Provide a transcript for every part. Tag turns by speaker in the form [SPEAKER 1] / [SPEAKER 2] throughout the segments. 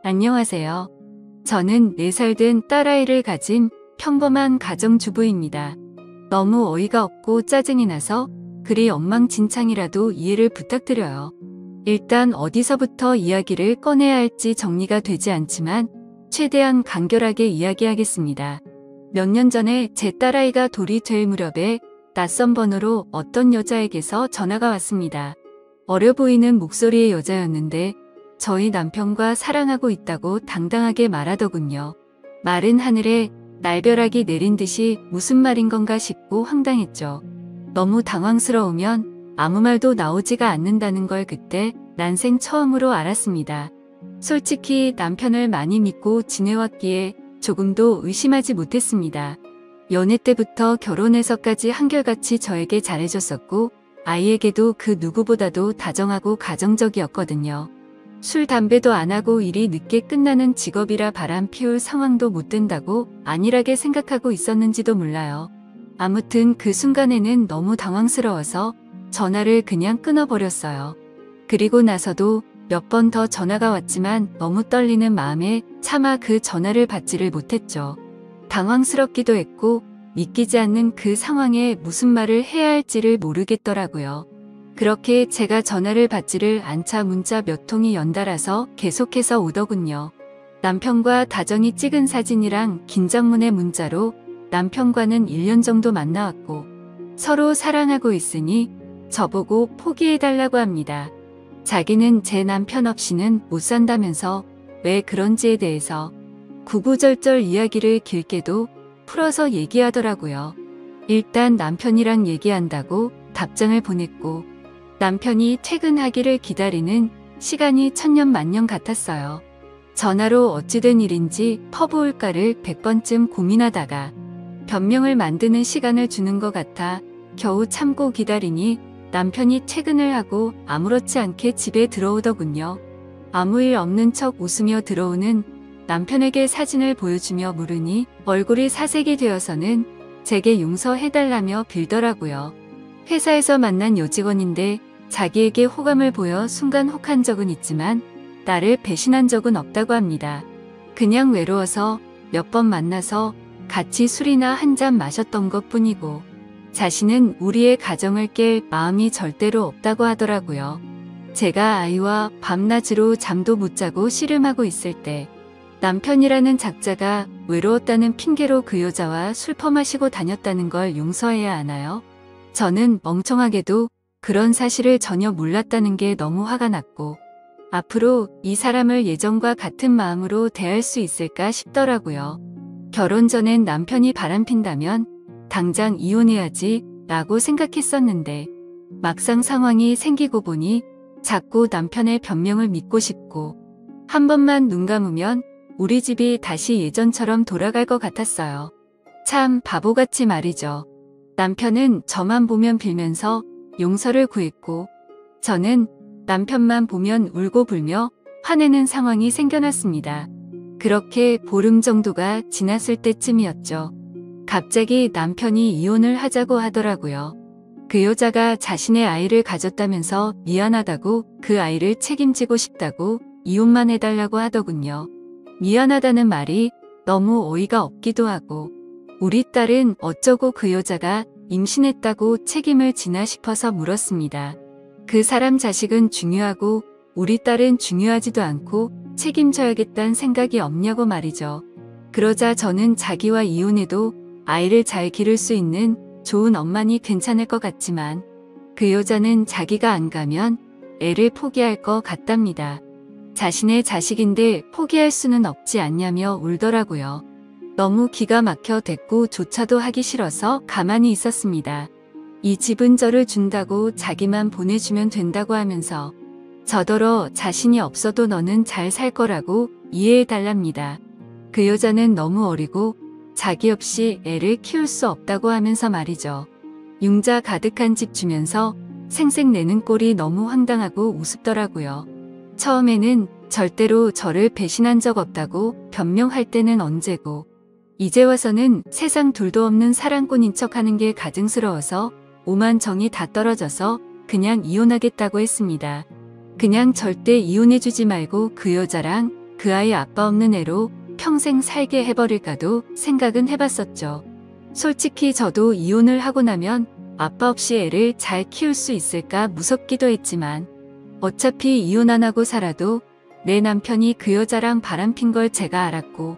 [SPEAKER 1] 안녕하세요. 저는 4살 된 딸아이를 가진 평범한 가정주부입니다. 너무 어이가 없고 짜증이 나서 그리 엉망진창이라도 이해를 부탁드려요. 일단 어디서부터 이야기를 꺼내야 할지 정리가 되지 않지만 최대한 간결하게 이야기하겠습니다. 몇 년 전에 제 딸아이가 돌이 될 무렵에 낯선 번호로 어떤 여자에게서 전화가 왔습니다. 어려 보이는 목소리의 여자였는데 저희 남편과 사랑하고 있다고 당당하게 말하더군요. 마른 하늘에 날벼락이 내린 듯이 무슨 말인 건가 싶고 황당했죠. 너무 당황스러우면 아무 말도 나오지가 않는다는 걸 그때 난생 처음으로 알았습니다. 솔직히 남편을 많이 믿고 지내왔기에 조금도 의심하지 못했습니다. 연애 때부터 결혼해서까지 한결같이 저에게 잘해줬었고 아이에게도 그 누구보다도 다정하고 가정적이었거든요. 술, 담배도 안 하고 일이 늦게 끝나는 직업이라 바람 피울 상황도 못 된다고 안일하게 생각하고 있었는지도 몰라요. 아무튼 그 순간에는 너무 당황스러워서 전화를 그냥 끊어버렸어요. 그리고 나서도 몇 번 더 전화가 왔지만 너무 떨리는 마음에 차마 그 전화를 받지를 못했죠. 당황스럽기도 했고 믿기지 않는 그 상황에 무슨 말을 해야 할지를 모르겠더라고요. 그렇게 제가 전화를 받지를 않자 문자 몇 통이 연달아서 계속해서 오더군요. 남편과 다정히 찍은 사진이랑 긴장문의 문자로 남편과는 1년 정도 만나왔고 서로 사랑하고 있으니 저보고 포기해달라고 합니다. 자기는 제 남편 없이는 못 산다면서 왜 그런지에 대해서 구구절절 이야기를 길게도 풀어서 얘기하더라고요. 일단 남편이랑 얘기한다고 답장을 보냈고 남편이 퇴근하기를 기다리는 시간이 천년만년 같았어요. 전화로 어찌된 일인지 퍼부을까를 100번쯤 고민하다가 변명을 만드는 시간을 주는 것 같아 겨우 참고 기다리니 남편이 퇴근을 하고 아무렇지 않게 집에 들어오더군요. 아무 일 없는 척 웃으며 들어오는 남편에게 사진을 보여주며 물으니 얼굴이 사색이 되어서는 제게 용서해달라며 빌더라고요. 회사에서 만난 여직원인데 자기에게 호감을 보여 순간 혹한 적은 있지만 나를 배신한 적은 없다고 합니다. 그냥 외로워서 몇 번 만나서 같이 술이나 한 잔 마셨던 것 뿐이고 자신은 우리의 가정을 깰 마음이 절대로 없다고 하더라고요. 제가 아이와 밤낮으로 잠도 못 자고 씨름하고 있을 때 남편이라는 작자가 외로웠다는 핑계로 그 여자와 술 퍼마시고 다녔다는 걸 용서해야 하나요? 저는 멍청하게도 그런 사실을 전혀 몰랐다는 게 너무 화가 났고 앞으로 이 사람을 예전과 같은 마음으로 대할 수 있을까 싶더라고요. 결혼 전엔 남편이 바람핀다면 당장 이혼해야지 라고 생각했었는데 막상 상황이 생기고 보니 자꾸 남편의 변명을 믿고 싶고 한 번만 눈 감으면 우리 집이 다시 예전처럼 돌아갈 것 같았어요. 참 바보같이 말이죠. 남편은 저만 보면 빌면서 용서를 구했고 저는 남편만 보면 울고 불며 화내는 상황이 생겨났습니다. 그렇게 보름 정도가 지났을 때쯤이었죠. 갑자기 남편이 이혼을 하자고 하더라고요. 그 여자가 자신의 아이를 가졌다면서 미안하다고 그 아이를 책임지고 싶다고 이혼만 해달라고 하더군요. 미안하다는 말이 너무 어이가 없기도 하고 우리 딸은 어쩌고 그 여자가 임신했다고 책임을 지나 싶어서 물었습니다. 그 사람 자식은 중요하고 우리 딸은 중요하지도 않고 책임져야겠다는 생각이 없냐고 말이죠. 그러자 저는 자기와 이혼해도 아이를 잘 기를 수 있는 좋은 엄마니 괜찮을 것 같지만 그 여자는 자기가 안 가면 애를 포기할 것 같답니다. 자신의 자식인데 포기할 수는 없지 않냐며 울더라고요. 너무 기가 막혀 대꾸조차도 하기 싫어서 가만히 있었습니다. 이 집은 저를 준다고 자기만 보내주면 된다고 하면서 저더러 자신이 없어도 너는 잘 살 거라고 이해해달랍니다. 그 여자는 너무 어리고 자기 없이 애를 키울 수 없다고 하면서 말이죠. 융자 가득한 집 주면서 생색 내는 꼴이 너무 황당하고 우습더라고요. 처음에는 절대로 저를 배신한 적 없다고 변명할 때는 언제고 이제 와서는 세상 둘도 없는 사랑꾼인 척하는 게 가증스러워서 오만 정이 다 떨어져서 그냥 이혼하겠다고 했습니다. 그냥 절대 이혼해주지 말고 그 여자랑 그 아이 아빠 없는 애로 평생 살게 해버릴까도 생각은 해봤었죠. 솔직히 저도 이혼을 하고 나면 아빠 없이 애를 잘 키울 수 있을까 무섭기도 했지만 어차피 이혼 안 하고 살아도 내 남편이 그 여자랑 바람핀 걸 제가 알았고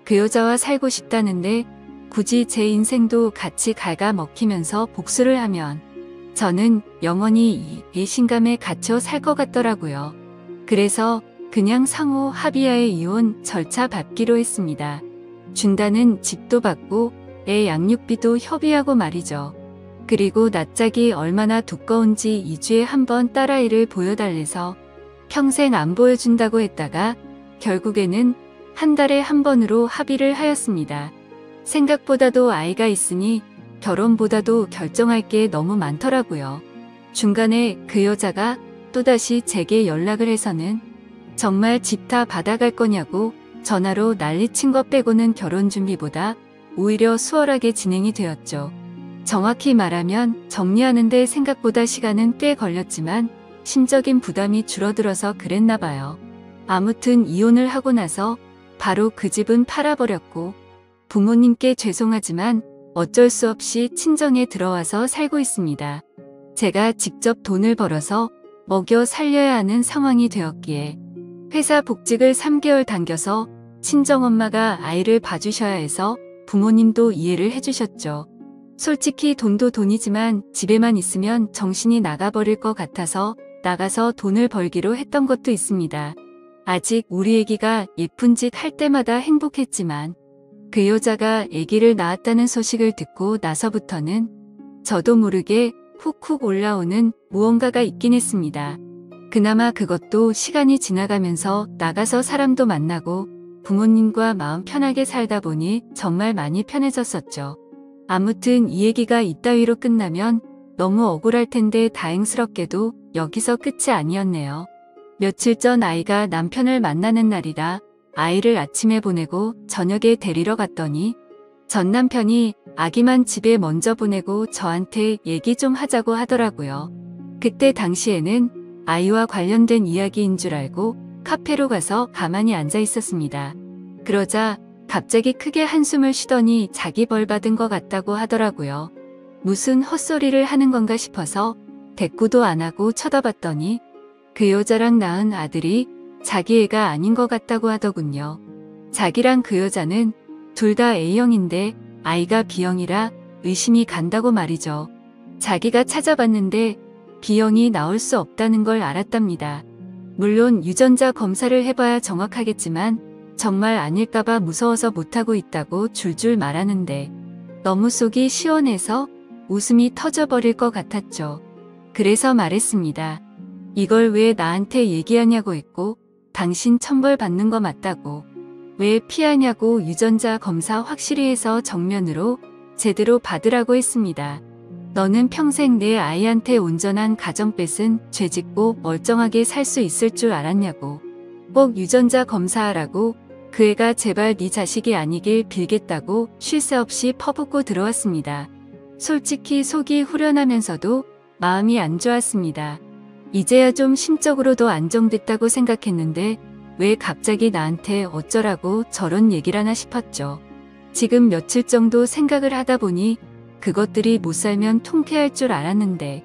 [SPEAKER 1] 그 여자와 살고 싶다는데 굳이 제 인생도 같이 갉아먹히면서 복수를 하면 저는 영원히 이 배신감에 갇혀 살 것 같더라고요. 그래서 그냥 상호 합의하에 이혼 절차 밟기로 했습니다. 준다는 집도 받고 애 양육비도 협의하고 말이죠. 그리고 낯짝이 얼마나 두꺼운지 2주에 한 번 딸아이를 보여달래서 평생 안 보여준다고 했다가 결국에는 한 달에 한 번으로 합의를 하였습니다. 생각보다도 아이가 있으니 결혼보다도 결정할 게 너무 많더라고요. 중간에 그 여자가 또다시 제게 연락을 해서는 정말 집 다 받아갈 거냐고 전화로 난리친 것 빼고는 결혼 준비보다 오히려 수월하게 진행이 되었죠. 정확히 말하면 정리하는데 생각보다 시간은 꽤 걸렸지만 심적인 부담이 줄어들어서 그랬나 봐요. 아무튼 이혼을 하고 나서 바로 그 집은 팔아버렸고 부모님께 죄송하지만 어쩔 수 없이 친정에 들어와서 살고 있습니다. 제가 직접 돈을 벌어서 먹여 살려야 하는 상황이 되었기에 회사 복직을 3개월 당겨서 친정엄마가 아이를 봐주셔야 해서 부모님도 이해를 해주셨죠. 솔직히 돈도 돈이지만 집에만 있으면 정신이 나가버릴 것 같아서 나가서 돈을 벌기로 했던 것도 있습니다. 아직 우리 애기가 예쁜 짓 할 때마다 행복했지만 그 여자가 애기를 낳았다는 소식을 듣고 나서부터는 저도 모르게 훅훅 올라오는 무언가가 있긴 했습니다. 그나마 그것도 시간이 지나가면서 나가서 사람도 만나고 부모님과 마음 편하게 살다 보니 정말 많이 편해졌었죠. 아무튼 이 얘기가 이따위로 끝나면 너무 억울할 텐데 다행스럽게도 여기서 끝이 아니었네요. 며칠 전 아이가 남편을 만나는 날이라 아이를 아침에 보내고 저녁에 데리러 갔더니 전 남편이 아기만 집에 먼저 보내고 저한테 얘기 좀 하자고 하더라고요. 그때 당시에는 아이와 관련된 이야기인 줄 알고 카페로 가서 가만히 앉아 있었습니다. 그러자 갑자기 크게 한숨을 쉬더니 자기 벌 받은 것 같다고 하더라고요. 무슨 헛소리를 하는 건가 싶어서 대꾸도 안 하고 쳐다봤더니 그 여자랑 낳은 아들이 자기 애가 아닌 것 같다고 하더군요. 자기랑 그 여자는 둘 다 A형인데 아이가 B형이라 의심이 간다고 말이죠. 자기가 찾아봤는데 B형이 나올 수 없다는 걸 알았답니다. 물론 유전자 검사를 해봐야 정확하겠지만 정말 아닐까봐 무서워서 못하고 있다고 줄줄 말하는데 너무 속이 시원해서 웃음이 터져버릴 것 같았죠. 그래서 말했습니다. 이걸 왜 나한테 얘기하냐고 했고 당신 천벌 받는 거 맞다고. 왜 피하냐고 유전자 검사 확실히 해서 정면으로 제대로 받으라고 했습니다. 너는 평생 내 아이한테 온전한 가정 뺏은 죄 짓고 멀쩡하게 살 수 있을 줄 알았냐고. 꼭 유전자 검사하라고 그 애가 제발 네 자식이 아니길 빌겠다고 쉴 새 없이 퍼붓고 들어왔습니다. 솔직히 속이 후련하면서도 마음이 안 좋았습니다. 이제야 좀 심적으로도 안정됐다고 생각했는데 왜 갑자기 나한테 어쩌라고 저런 얘기를 하나 싶었죠. 지금 며칠 정도 생각을 하다 보니 그것들이 못 살면 통쾌할 줄 알았는데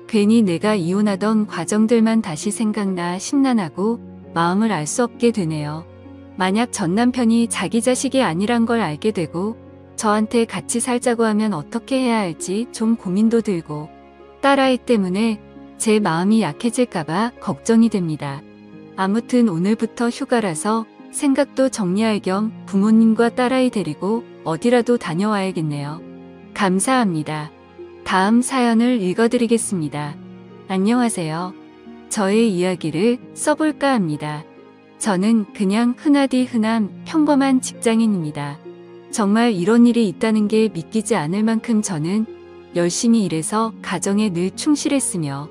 [SPEAKER 1] 괜히 내가 이혼하던 과정들만 다시 생각나 심란하고 마음을 알 수 없게 되네요. 만약 전 남편이 자기 자식이 아니란 걸 알게 되고 저한테 같이 살자고 하면 어떻게 해야 할지 좀 고민도 들고 딸아이 때문에 제 마음이 약해질까봐 걱정이 됩니다. 아무튼 오늘부터 휴가라서 생각도 정리할 겸 부모님과 딸아이 데리고 어디라도 다녀와야겠네요. 감사합니다. 다음 사연을 읽어드리겠습니다. 안녕하세요. 저의 이야기를 써볼까 합니다. 저는 그냥 흔하디 흔한 평범한 직장인입니다. 정말 이런 일이 있다는 게 믿기지 않을 만큼 저는 열심히 일해서 가정에 늘 충실했으며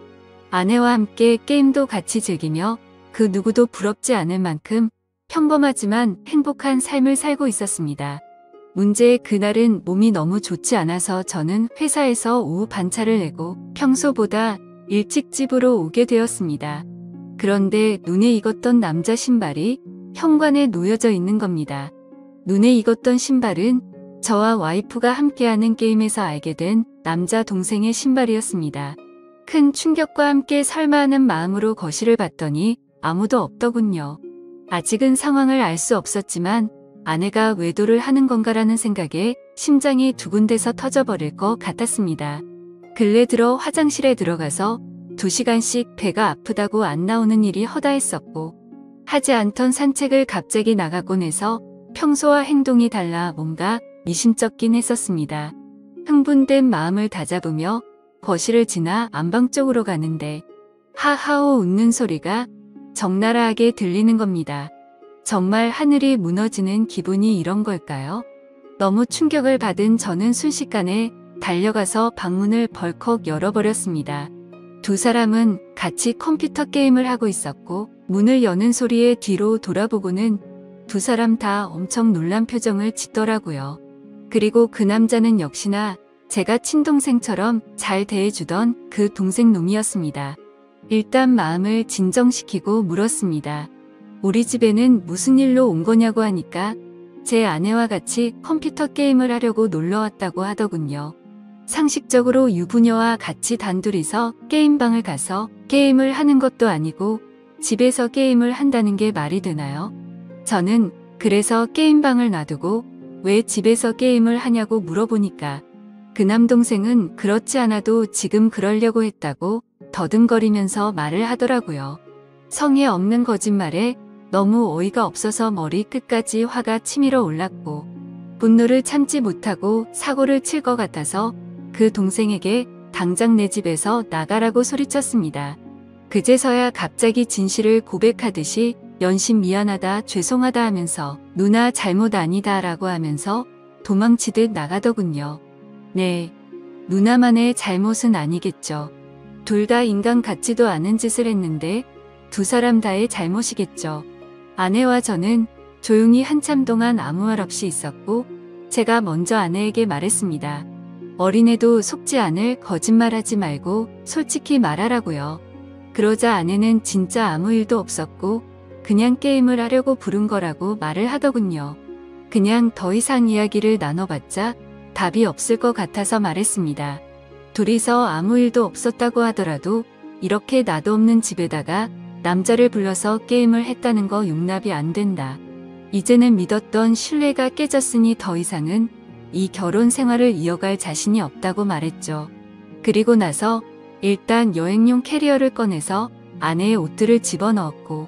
[SPEAKER 1] 아내와 함께 게임도 같이 즐기며 그 누구도 부럽지 않을 만큼 평범하지만 행복한 삶을 살고 있었습니다. 문제의 그날은 몸이 너무 좋지 않아서 저는 회사에서 오후 반차를 내고 평소보다 일찍 집으로 오게 되었습니다. 그런데 눈에 익었던 남자 신발이 현관에 놓여져 있는 겁니다. 눈에 익었던 신발은 저와 와이프가 함께하는 게임에서 알게 된 남자 동생의 신발이었습니다. 큰 충격과 함께 설마 하는 마음으로 거실을 봤더니 아무도 없더군요. 아직은 상황을 알 수 없었지만 아내가 외도를 하는 건가라는 생각에 심장이 두근대서 터져버릴 것 같았습니다. 근래 들어 화장실에 들어가서 2시간씩 배가 아프다고 안 나오는 일이 허다했었고 하지 않던 산책을 갑자기 나가곤 해서 평소와 행동이 달라 뭔가 미심쩍긴 했었습니다. 흥분된 마음을 다잡으며 거실을 지나 안방 쪽으로 가는데 하하오 웃는 소리가 적나라하게 들리는 겁니다. 정말 하늘이 무너지는 기분이 이런 걸까요? 너무 충격을 받은 저는 순식간에 달려가서 방문을 벌컥 열어버렸습니다. 두 사람은 같이 컴퓨터 게임을 하고 있었고 문을 여는 소리에 뒤로 돌아보고는 두 사람 다 엄청 놀란 표정을 짓더라고요. 그리고 그 남자는 역시나 제가 친동생처럼 잘 대해주던 그 동생 놈이었습니다. 일단 마음을 진정시키고 물었습니다. 우리 집에는 무슨 일로 온 거냐고 하니까 제 아내와 같이 컴퓨터 게임을 하려고 놀러 왔다고 하더군요. 상식적으로 유부녀와 같이 단둘이서 게임방을 가서 게임을 하는 것도 아니고 집에서 게임을 한다는 게 말이 되나요? 저는 그래서 게임방을 놔두고 왜 집에서 게임을 하냐고 물어보니까 그 남동생은 그렇지 않아도 지금 그러려고 했다고 더듬거리면서 말을 하더라고요. 성의 없는 거짓말에 너무 어이가 없어서 머리 끝까지 화가 치밀어 올랐고 분노를 참지 못하고 사고를 칠 것 같아서 그 동생에게 당장 내 집에서 나가라고 소리쳤습니다. 그제서야 갑자기 진실을 고백하듯이 연신 미안하다 죄송하다 하면서 누나 잘못 아니다 라고 하면서 도망치듯 나가더군요. 네, 누나만의 잘못은 아니겠죠. 둘 다 인간 같지도 않은 짓을 했는데 두 사람 다의 잘못이겠죠. 아내와 저는 조용히 한참 동안 아무 말 없이 있었고 제가 먼저 아내에게 말했습니다. 어린애도 속지 않을 거짓말하지 말고 솔직히 말하라고요. 그러자 아내는 진짜 아무 일도 없었고 그냥 게임을 하려고 부른 거라고 말을 하더군요. 그냥 더 이상 이야기를 나눠봤자 답이 없을 것 같아서 말했습니다. 둘이서 아무 일도 없었다고 하더라도 이렇게 나도 없는 집에다가 남자를 불러서 게임을 했다는 거 용납이 안 된다. 이제는 믿었던 신뢰가 깨졌으니 더 이상은 이 결혼 생활을 이어갈 자신이 없다고 말했죠. 그리고 나서 일단 여행용 캐리어를 꺼내서 아내의 옷들을 집어넣었고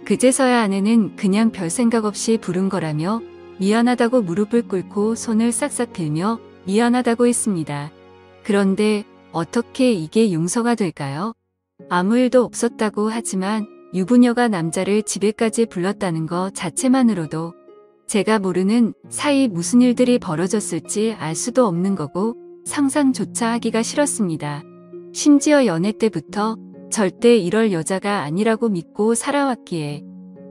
[SPEAKER 1] 그제서야 아내는 그냥 별 생각 없이 부른 거라며 미안하다고 무릎을 꿇고 손을 싹싹 들며 미안하다고 했습니다. 그런데 어떻게 이게 용서가 될까요? 아무 일도 없었다고 하지만 유부녀가 남자를 집에까지 불렀다는 것 자체만으로도 제가 모르는 사이 무슨 일들이 벌어졌을지 알 수도 없는 거고 상상조차 하기가 싫었습니다. 심지어 연애 때부터 절대 이럴 여자가 아니라고 믿고 살아왔기에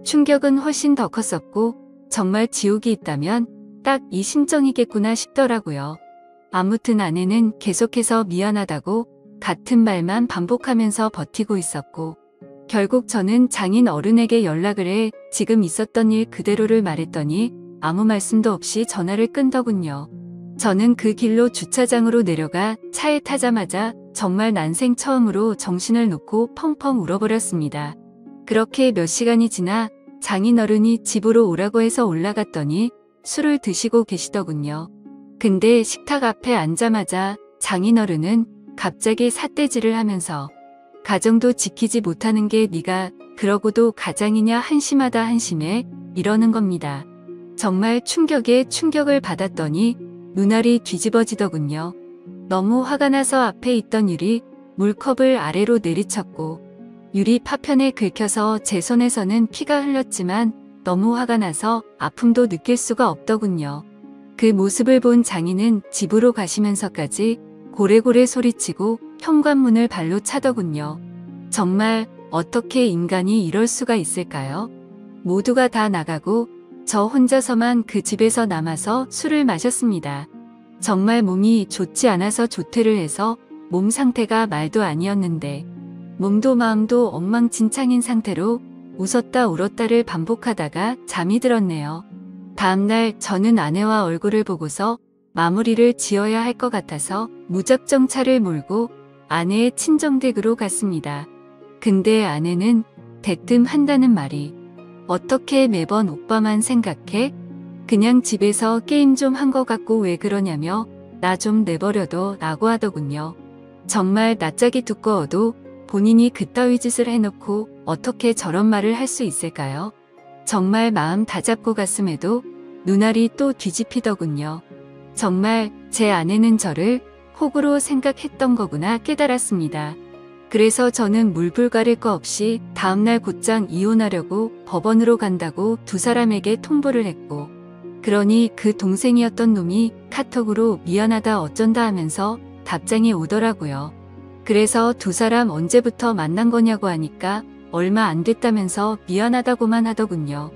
[SPEAKER 1] 충격은 훨씬 더 컸었고 정말 지옥이 있다면 딱 이 심정이겠구나 싶더라고요. 아무튼 아내는 계속해서 미안하다고 같은 말만 반복하면서 버티고 있었고 결국 저는 장인 어른에게 연락을 해 지금 있었던 일 그대로를 말했더니 아무 말씀도 없이 전화를 끊더군요. 저는 그 길로 주차장으로 내려가 차에 타자마자 정말 난생 처음으로 정신을 놓고 펑펑 울어버렸습니다. 그렇게 몇 시간이 지나 장인어른이 집으로 오라고 해서 올라갔더니 술을 드시고 계시더군요. 근데 식탁 앞에 앉자마자 장인어른은 갑자기 삿대질을 하면서 가정도 지키지 못하는 게 네가 그러고도 가장이냐 한심하다 한심해 이러는 겁니다. 정말 충격에 충격을 받았더니 눈알이 뒤집어지더군요. 너무 화가 나서 앞에 있던 유리 물컵을 아래로 내리쳤고 유리 파편에 긁혀서 제 손에서는 피가 흘렀지만 너무 화가 나서 아픔도 느낄 수가 없더군요. 그 모습을 본 장인은 집으로 가시면서까지 고래고래 소리치고 현관문을 발로 차더군요. 정말 어떻게 인간이 이럴 수가 있을까요? 모두가 다 나가고 저 혼자서만 그 집에서 남아서 술을 마셨습니다. 정말 몸이 좋지 않아서 조퇴를 해서 몸 상태가 말도 아니었는데 몸도 마음도 엉망진창인 상태로 웃었다 울었다를 반복하다가 잠이 들었네요. 다음날 저는 아내와 얼굴을 보고서 마무리를 지어야 할 것 같아서 무작정 차를 몰고 아내의 친정댁으로 갔습니다. 근데 아내는 대뜸 한다는 말이 어떻게 매번 오빠만 생각해? 그냥 집에서 게임 좀 한 것 같고 왜 그러냐며 나 좀 내버려둬 라고 하더군요. 정말 낯짝이 두꺼워도 본인이 그따위 짓을 해놓고 어떻게 저런 말을 할 수 있을까요? 정말 마음 다잡고 갔음에도 눈알이 또 뒤집히더군요. 정말 제 아내는 저를 호구로 생각했던 거구나 깨달았습니다. 그래서 저는 물불가릴 거 없이 다음날 곧장 이혼하려고 법원으로 간다고 두 사람에게 통보를 했고, 그러니 그 동생이었던 놈이 카톡으로 미안하다 어쩐다 하면서 답장이 오더라고요. 그래서 두 사람 언제부터 만난 거냐고 하니까 얼마 안 됐다면서 미안하다고만 하더군요.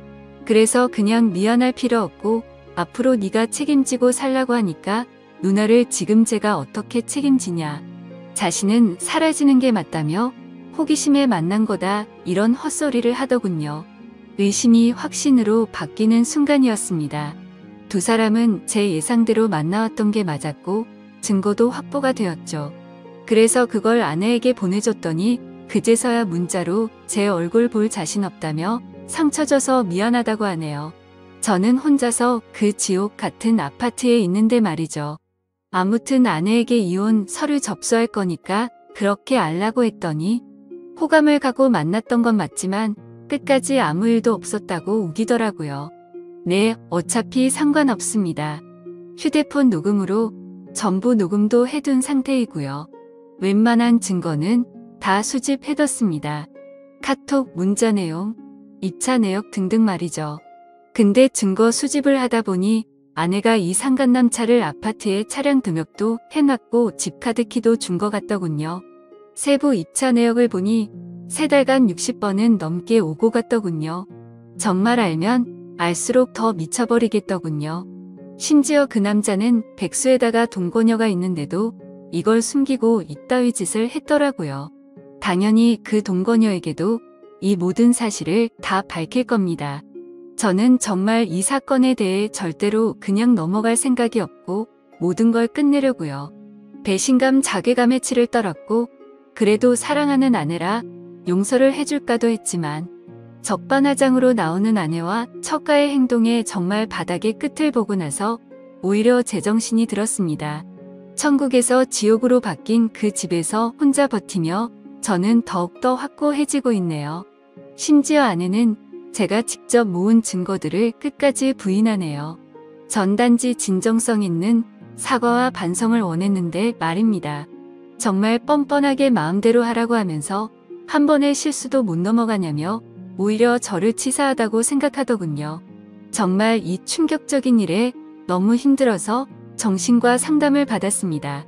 [SPEAKER 1] 그래서 그냥 미안할 필요 없고 앞으로 네가 책임지고 살라고 하니까 누나를 지금 제가 어떻게 책임지냐. 자신은 사라지는 게 맞다며 호기심에 만난 거다 이런 헛소리를 하더군요. 의심이 확신으로 바뀌는 순간이었습니다. 두 사람은 제 예상대로 만나왔던 게 맞았고 증거도 확보가 되었죠. 그래서 그걸 아내에게 보내줬더니 그제서야 문자로 제 얼굴 볼 자신 없다며 상처 줘서 미안하다고 하네요. 저는 혼자서 그 지옥 같은 아파트에 있는데 말이죠. 아무튼 아내에게 이혼 서류 접수할 거니까 그렇게 알라고 했더니 호감을 가고 만났던 건 맞지만 끝까지 아무 일도 없었다고 우기더라고요. 네, 어차피 상관없습니다. 휴대폰 녹음으로 전부 녹음도 해둔 상태이고요. 웬만한 증거는 다 수집해뒀습니다. 카톡, 문자 내용, 입차 내역 등등 말이죠. 근데 증거 수집을 하다 보니 아내가 이 상간남 차를 아파트에 차량 등록도 해놨고 집카드키도 준 것 같더군요. 세부 입차 내역을 보니 3달간 60번은 넘게 오고 갔더군요. 정말 알면 알수록 더 미쳐버리겠더군요. 심지어 그 남자는 백수에다가 동거녀가 있는데도 이걸 숨기고 이따위 짓을 했더라고요. 당연히 그 동거녀에게도 이 모든 사실을 다 밝힐 겁니다. 저는 정말 이 사건에 대해 절대로 그냥 넘어갈 생각이 없고 모든 걸 끝내려고요. 배신감, 자괴감에 치를 떨었고 그래도 사랑하는 아내라 용서를 해줄까도 했지만 적반하장으로 나오는 아내와 처가의 행동에 정말 바닥의 끝을 보고 나서 오히려 제정신이 들었습니다. 천국에서 지옥으로 바뀐 그 집에서 혼자 버티며 저는 더욱더 확고해지고 있네요. 심지어 아내는 제가 직접 모은 증거들을 끝까지 부인하네요. 전 단지 진정성 있는 사과와 반성을 원했는데 말입니다. 정말 뻔뻔하게 마음대로 하라고 하면서 한 번의 실수도 못 넘어가냐며 오히려 저를 치사하다고 생각하더군요. 정말 이 충격적인 일에 너무 힘들어서 정신과 상담을 받았습니다.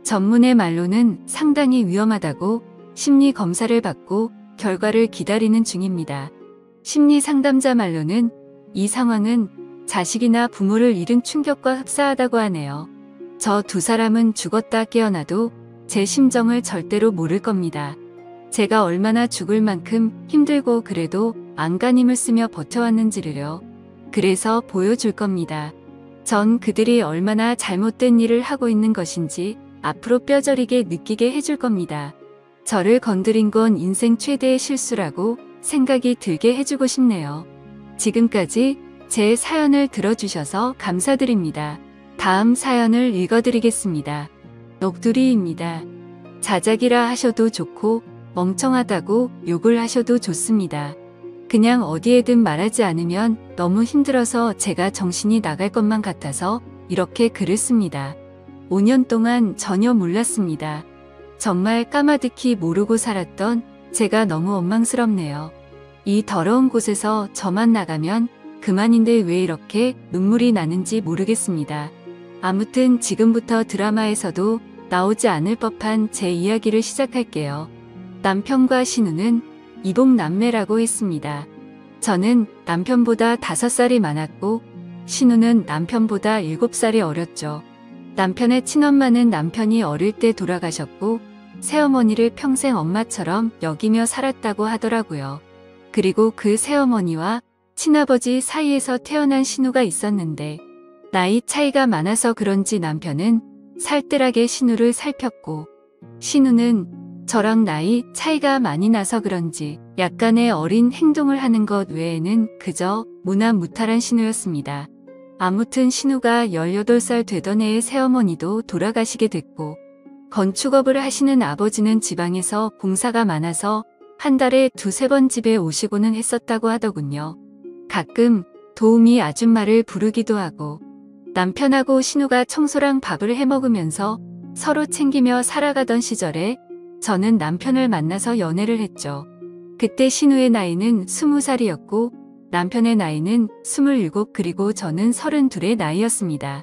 [SPEAKER 1] 전문의 말로는 상당히 위험하다고 심리 검사를 받고 결과를 기다리는 중입니다. 심리 상담자 말로는 이 상황은 자식이나 부모를 잃은 충격과 흡사하다고 하네요. 저 두 사람은 죽었다 깨어나도 제 심정을 절대로 모를 겁니다. 제가 얼마나 죽을 만큼 힘들고 그래도 안간힘을 쓰며 버텨왔는지를요. 그래서 보여줄 겁니다. 전 그들이 얼마나 잘못된 일을 하고 있는 것인지 앞으로 뼈저리게 느끼게 해줄 겁니다. 저를 건드린 건 인생 최대의 실수라고 생각이 들게 해주고 싶네요. 지금까지 제 사연을 들어주셔서 감사드립니다. 다음 사연을 읽어드리겠습니다. 녹두리입니다. 자작이라 하셔도 좋고 멍청하다고 욕을 하셔도 좋습니다. 그냥 어디에든 말하지 않으면 너무 힘들어서 제가 정신이 나갈 것만 같아서 이렇게 글을 씁니다. 5년 동안 전혀 몰랐습니다. 정말 까마득히 모르고 살았던 제가 너무 원망스럽네요. 이 더러운 곳에서 저만 나가면 그만인데 왜 이렇게 눈물이 나는지 모르겠습니다. 아무튼 지금부터 드라마에서도 나오지 않을 법한 제 이야기를 시작할게요. 남편과 신우는 이복남매라고 했습니다. 저는 남편보다 5살이 많았고 신우는 남편보다 7살이 어렸죠. 남편의 친엄마는 남편이 어릴 때 돌아가셨고 새어머니를 평생 엄마처럼 여기며 살았다고 하더라고요. 그리고 그 새어머니와 친아버지 사이에서 태어난 신우가 있었는데 나이 차이가 많아서 그런지 남편은 살뜰하게 신우를 살폈고 신우는 저랑 나이 차이가 많이 나서 그런지 약간의 어린 행동을 하는 것 외에는 그저 무난무탈한 신우였습니다. 아무튼 신우가 18살 되던 해에 새어머니도 돌아가시게 됐고 건축업을 하시는 아버지는 지방에서 봉사가 많아서 한 달에 2~3번 집에 오시고는 했었다고 하더군요. 가끔 도우미 아줌마를 부르기도 하고 남편하고 신우가 청소랑 밥을 해먹으면서 서로 챙기며 살아가던 시절에 저는 남편을 만나서 연애를 했죠. 그때 신우의 나이는 20살이었고 남편의 나이는 27 그리고 저는 32의 나이였습니다.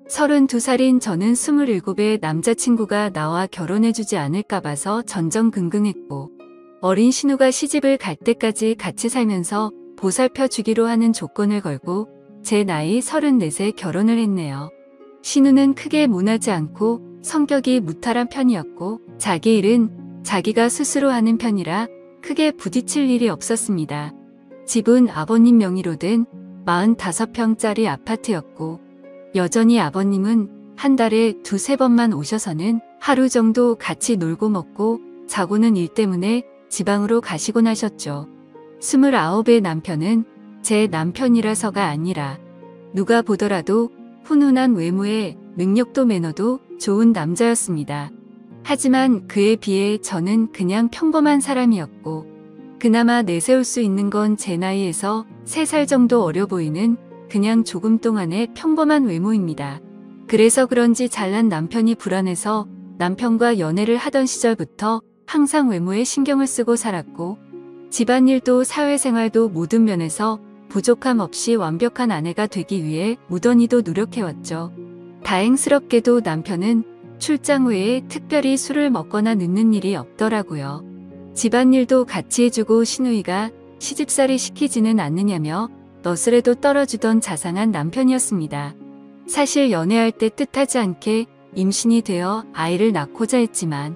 [SPEAKER 1] 32살인 저는 27의 남자친구가 나와 결혼해주지 않을까 봐서 전전긍긍했고 어린 신우가 시집을 갈 때까지 같이 살면서 보살펴 주기로 하는 조건을 걸고 제 나이 34세 결혼을 했네요. 신우는 크게 모나지 않고 성격이 무탈한 편이었고 자기 일은 자기가 스스로 하는 편이라 크게 부딪힐 일이 없었습니다. 집은 아버님 명의로 된 45평짜리 아파트였고 여전히 아버님은 한 달에 2~3번만 오셔서는 하루 정도 같이 놀고 먹고 자고는 일 때문에 지방으로 가시곤 하셨죠. 29의 남편은 제 남편이라서가 아니라 누가 보더라도 훈훈한 외모에 능력도 매너도 좋은 남자였습니다. 하지만 그에 비해 저는 그냥 평범한 사람이었고 그나마 내세울 수 있는 건 제 나이에서 3살 정도 어려 보이는 그냥 조금 동안의 평범한 외모입니다. 그래서 그런지 잘난 남편이 불안해서 남편과 연애를 하던 시절부터 항상 외모에 신경을 쓰고 살았고 집안일도 사회생활도 모든 면에서 부족함 없이 완벽한 아내가 되기 위해 무던히도 노력해왔죠. 다행스럽게도 남편은 출장 후에 특별히 술을 먹거나 늦는 일이 없더라고요. 집안일도 같이 해주고 신우이가 시집살이 시키지는 않느냐며 너스레도 떨어주던 자상한 남편이었습니다. 사실 연애할 때 뜻하지 않게 임신이 되어 아이를 낳고자 했지만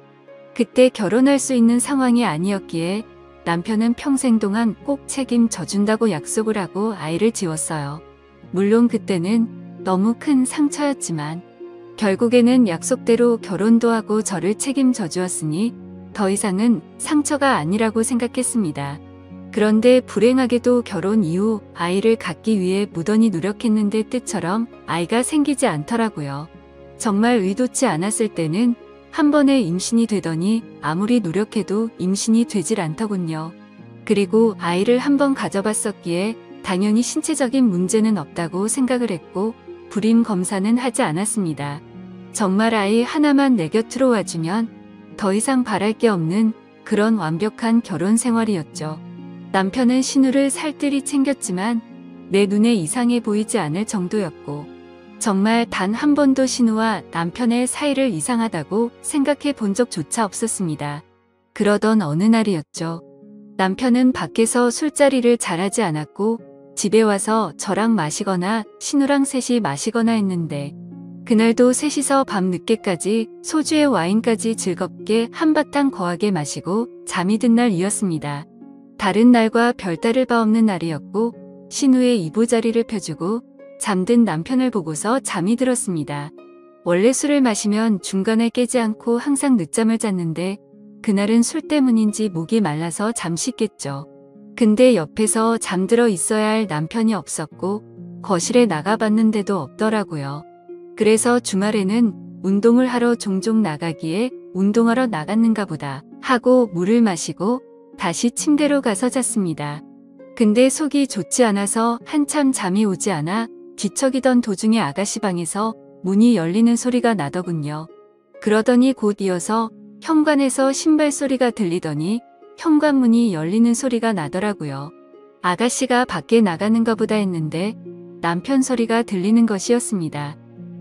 [SPEAKER 1] 그때 결혼할 수 있는 상황이 아니었기에 남편은 평생 동안 꼭 책임져 준다고 약속을 하고 아이를 지웠어요. 물론 그때는 너무 큰 상처였지만 결국에는 약속대로 결혼도 하고 저를 책임져 주었으니 더 이상은 상처가 아니라고 생각했습니다. 그런데 불행하게도 결혼 이후 아이를 갖기 위해 무던히 노력했는데 뜻처럼 아이가 생기지 않더라고요. 정말 의도치 않았을 때는 한 번에 임신이 되더니 아무리 노력해도 임신이 되질 않더군요. 그리고 아이를 한 번 가져봤었기에 당연히 신체적인 문제는 없다고 생각을 했고 불임 검사는 하지 않았습니다. 정말 아이 하나만 내 곁으로 와주면 더 이상 바랄 게 없는 그런 완벽한 결혼 생활이었죠. 남편은 신우를 살뜰히 챙겼지만 내 눈에 이상해 보이지 않을 정도였고 정말 단 한 번도 신우와 남편의 사이를 이상하다고 생각해 본 적조차 없었습니다. 그러던 어느 날이었죠. 남편은 밖에서 술자리를 잘하지 않았고 집에 와서 저랑 마시거나 신우랑 셋이 마시거나 했는데 그날도 셋이서 밤 늦게까지 소주에 와인까지 즐겁게 한바탕 거하게 마시고 잠이 든 날이었습니다. 다른 날과 별다를 바 없는 날이었고 신우의 이부자리를 펴주고 잠든 남편을 보고서 잠이 들었습니다. 원래 술을 마시면 중간에 깨지 않고 항상 늦잠을 잤는데 그날은 술 때문인지 목이 말라서 잠시 깼죠. 근데 옆에서 잠들어 있어야 할 남편이 없었고 거실에 나가봤는데도 없더라고요. 그래서 주말에는 운동을 하러 종종 나가기에 운동하러 나갔는가 보다 하고 물을 마시고 다시 침대로 가서 잤습니다. 근데 속이 좋지 않아서 한참 잠이 오지 않아 뒤척이던 도중에 아가씨 방에서 문이 열리는 소리가 나더군요. 그러더니 곧 이어서 현관에서 신발 소리가 들리더니 현관문이 열리는 소리가 나더라고요. 아가씨가 밖에 나가는가 보다 했는데 남편 소리가 들리는 것이었습니다.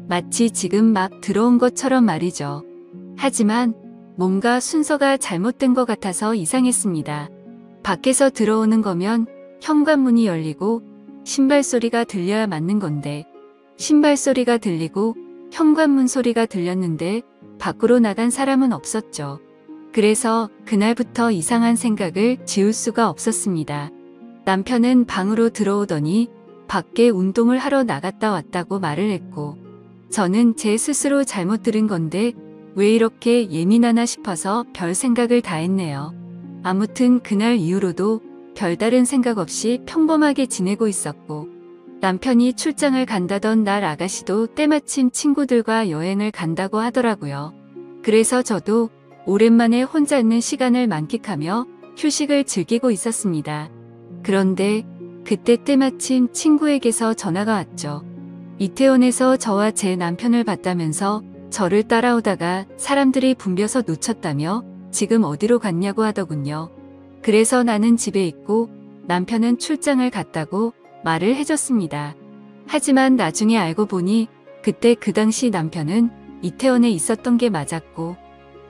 [SPEAKER 1] 마치 지금 막 들어온 것처럼 말이죠. 하지만 뭔가 순서가 잘못된 것 같아서 이상했습니다. 밖에서 들어오는 거면 현관문이 열리고 신발 소리가 들려야 맞는 건데 신발 소리가 들리고 현관문 소리가 들렸는데 밖으로 나간 사람은 없었죠. 그래서 그날부터 이상한 생각을 지울 수가 없었습니다. 남편은 방으로 들어오더니 밖에 운동을 하러 나갔다 왔다고 말을 했고, 저는 제 스스로 잘못 들은 건데 왜 이렇게 예민하나 싶어서 별 생각을 다 했네요. 아무튼 그날 이후로도 별다른 생각 없이 평범하게 지내고 있었고, 남편이 출장을 간다던 날 아가씨도 때마침 친구들과 여행을 간다고 하더라고요. 그래서 저도 오랜만에 혼자 있는 시간을 만끽하며 휴식을 즐기고 있었습니다. 그런데 그때 때마침 친구에게서 전화가 왔죠. 이태원에서 저와 제 남편을 봤다면서 저를 따라오다가 사람들이 붐벼서 놓쳤다며 지금 어디로 갔냐고 하더군요. 그래서 나는 집에 있고 남편은 출장을 갔다고 말을 해줬습니다. 하지만 나중에 알고 보니 그때 그 당시 남편은 이태원에 있었던 게 맞았고,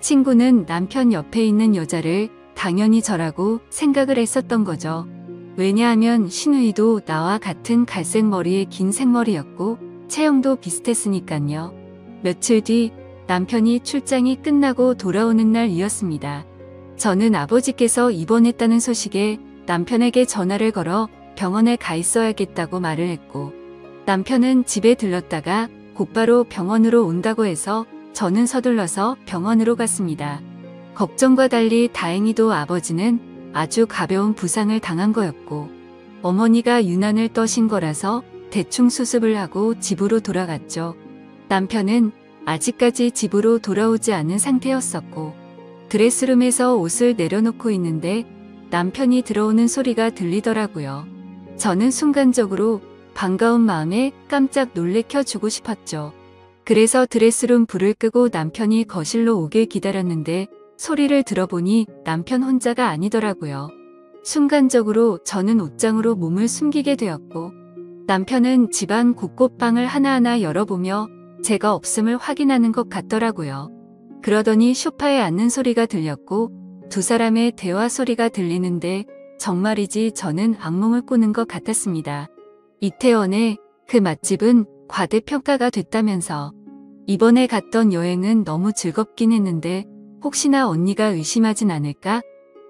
[SPEAKER 1] 친구는 남편 옆에 있는 여자를 당연히 저라고 생각을 했었던 거죠. 왜냐하면 신우이도 나와 같은 갈색 머리에 긴 생머리였고 체형도 비슷했으니깐요. 며칠 뒤 남편이 출장이 끝나고 돌아오는 날이었습니다. 저는 아버지께서 입원했다는 소식에 남편에게 전화를 걸어 병원에 가 있어야겠다고 말을 했고, 남편은 집에 들렀다가 곧바로 병원으로 온다고 해서 저는 서둘러서 병원으로 갔습니다. 걱정과 달리 다행히도 아버지는 아주 가벼운 부상을 당한 거였고, 어머니가 유난을 떠신 거라서 대충 수습을 하고 집으로 돌아갔죠. 남편은 아직까지 집으로 돌아오지 않은 상태였었고, 드레스룸에서 옷을 내려놓고 있는데 남편이 들어오는 소리가 들리더라고요. 저는 순간적으로 반가운 마음에 깜짝 놀래켜 주고 싶었죠. 그래서 드레스룸 불을 끄고 남편이 거실로 오길 기다렸는데 소리를 들어보니 남편 혼자가 아니더라고요. 순간적으로 저는 옷장으로 몸을 숨기게 되었고, 남편은 집안 곳곳 방을 하나하나 열어보며 제가 없음을 확인하는 것 같더라고요. 그러더니 소파에 앉는 소리가 들렸고 두 사람의 대화 소리가 들리는데 정말이지 저는 악몽을 꾸는 것 같았습니다. 이태원의 그 맛집은 과대평가가 됐다면서, 이번에 갔던 여행은 너무 즐겁긴 했는데 혹시나 언니가 의심하진 않을까?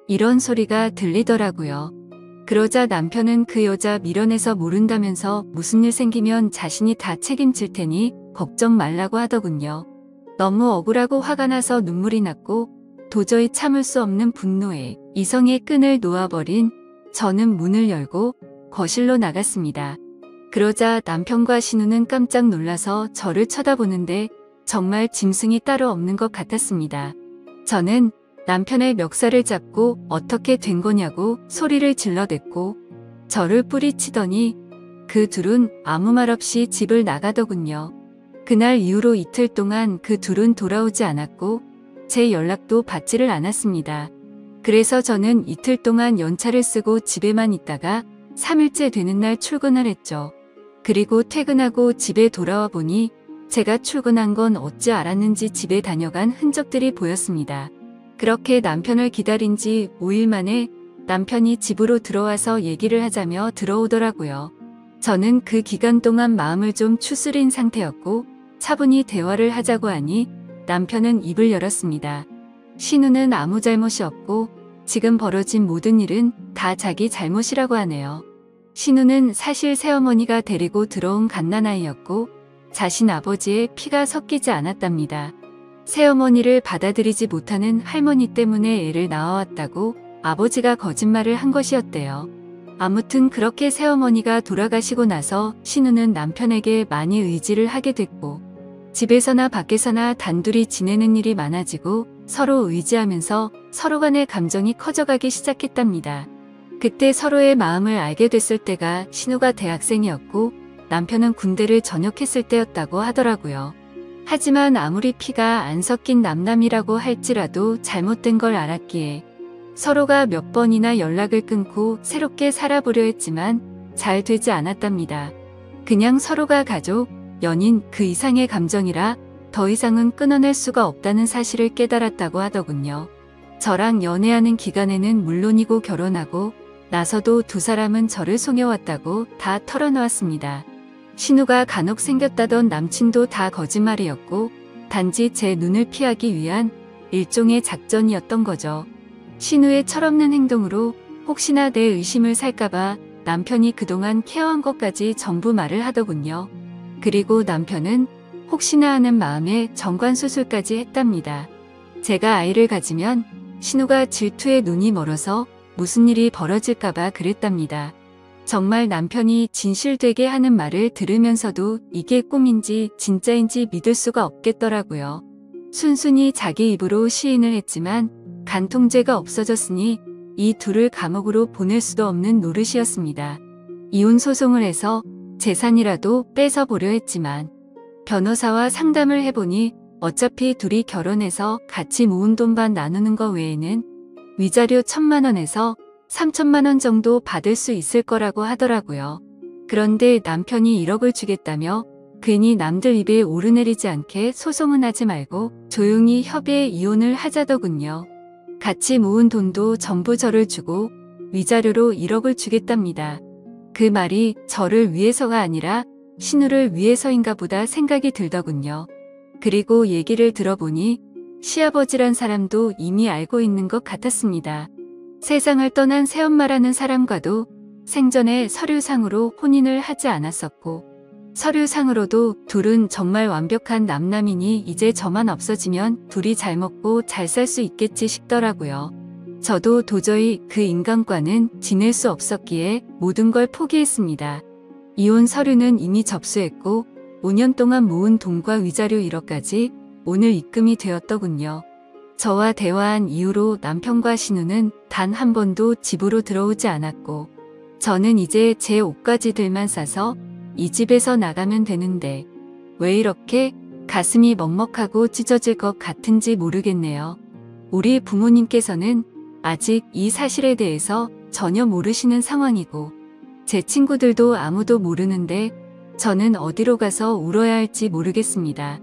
[SPEAKER 1] 이런 소리가 들리더라고요. 그러자 남편은 그 여자 밀어내서 모른다면서 무슨 일 생기면 자신이 다 책임질 테니 걱정 말라고 하더군요. 너무 억울하고 화가 나서 눈물이 났고 도저히 참을 수 없는 분노에 이성의 끈을 놓아버린 저는 문을 열고 거실로 나갔습니다. 그러자 남편과 신우는 깜짝 놀라서 저를 쳐다보는데 정말 짐승이 따로 없는 것 같았습니다. 저는 남편의 멱살을 잡고 어떻게 된 거냐고 소리를 질러댔고 저를 뿌리치더니 그 둘은 아무 말 없이 집을 나가더군요. 그날 이후로 이틀 동안 그 둘은 돌아오지 않았고 제 연락도 받지를 않았습니다. 그래서 저는 이틀 동안 연차를 쓰고 집에만 있다가 3일째 되는 날 출근을 했죠. 그리고 퇴근하고 집에 돌아와 보니 제가 출근한 건 어찌 알았는지 집에 다녀간 흔적들이 보였습니다. 그렇게 남편을 기다린 지 5일 만에 남편이 집으로 들어와서 얘기를 하자며 들어오더라고요. 저는 그 기간 동안 마음을 좀 추스린 상태였고 차분히 대화를 하자고 하니 남편은 입을 열었습니다. 신우는 아무 잘못이 없고 지금 벌어진 모든 일은 다 자기 잘못이라고 하네요. 신우는 사실 새어머니가 데리고 들어온 갓난아이였고 자신 아버지의 피가 섞이지 않았답니다. 새어머니를 받아들이지 못하는 할머니 때문에 애를 낳아왔다고 아버지가 거짓말을 한 것이었대요. 아무튼 그렇게 새어머니가 돌아가시고 나서 신우는 남편에게 많이 의지를 하게 됐고 집에서나 밖에서나 단둘이 지내는 일이 많아지고 서로 의지하면서 서로 간의 감정이 커져가기 시작했답니다. 그때 서로의 마음을 알게 됐을 때가 신우가 대학생이었고 남편은 군대를 전역했을 때였다고 하더라고요. 하지만 아무리 피가 안 섞인 남남이라고 할지라도 잘못된 걸 알았기에 서로가 몇 번이나 연락을 끊고 새롭게 살아보려 했지만 잘 되지 않았답니다. 그냥 서로가 가족, 연인 그 이상의 감정이라 더 이상은 끊어낼 수가 없다는 사실을 깨달았다고 하더군요. 저랑 연애하는 기간에는 물론이고 결혼하고 나서도 두 사람은 저를 속여왔다고 다 털어놓았습니다. 신우가 간혹 생겼다던 남친도 다 거짓말이었고 단지 제 눈을 피하기 위한 일종의 작전이었던 거죠. 신우의 철없는 행동으로 혹시나 내 의심을 살까봐 남편이 그동안 케어한 것까지 전부 말을 하더군요. 그리고 남편은 혹시나 하는 마음에 정관수술까지 했답니다. 제가 아이를 가지면 신우가 질투에 눈이 멀어서 무슨 일이 벌어질까봐 그랬답니다. 정말 남편이 진실되게 하는 말을 들으면서도 이게 꿈인지 진짜인지 믿을 수가 없겠더라고요. 순순히 자기 입으로 시인을 했지만 간통죄가 없어졌으니 이 둘을 감옥으로 보낼 수도 없는 노릇이었습니다. 이혼 소송을 해서 재산이라도 뺏어 보려 했지만 변호사와 상담을 해보니 어차피 둘이 결혼해서 같이 모은 돈만 나누는 거 외에는 위자료 1,000만 원에서 3,000만 원 정도 받을 수 있을 거라고 하더라고요. 그런데 남편이 1억을 주겠다며 괜히 남들 입에 오르내리지 않게 소송은 하지 말고 조용히 협의해 이혼을 하자더군요. 같이 모은 돈도 전부 저를 주고 위자료로 1억을 주겠답니다. 그 말이 저를 위해서가 아니라 신우를 위해서인가 보다 생각이 들더군요. 그리고 얘기를 들어보니 시아버지란 사람도 이미 알고 있는 것 같았습니다. 세상을 떠난 새엄마라는 사람과도 생전에 서류상으로 혼인을 하지 않았었고 서류상으로도 둘은 정말 완벽한 남남이니 이제 저만 없어지면 둘이 잘 먹고 잘 살 수 있겠지 싶더라고요. 저도 도저히 그 인간과는 지낼 수 없었기에 모든 걸 포기했습니다. 이혼 서류는 이미 접수했고 5년 동안 모은 돈과 위자료 1억까지 오늘 입금이 되었더군요. 저와 대화한 이후로 남편과 신우는 단 한 번도 집으로 들어오지 않았고 저는 이제 제 옷가지들만 싸서 이 집에서 나가면 되는데 왜 이렇게 가슴이 먹먹하고 찢어질 것 같은지 모르겠네요. 우리 부모님께서는 아직 이 사실에 대해서 전혀 모르시는 상황이고 제 친구들도 아무도 모르는데 저는 어디로 가서 울어야 할지 모르겠습니다.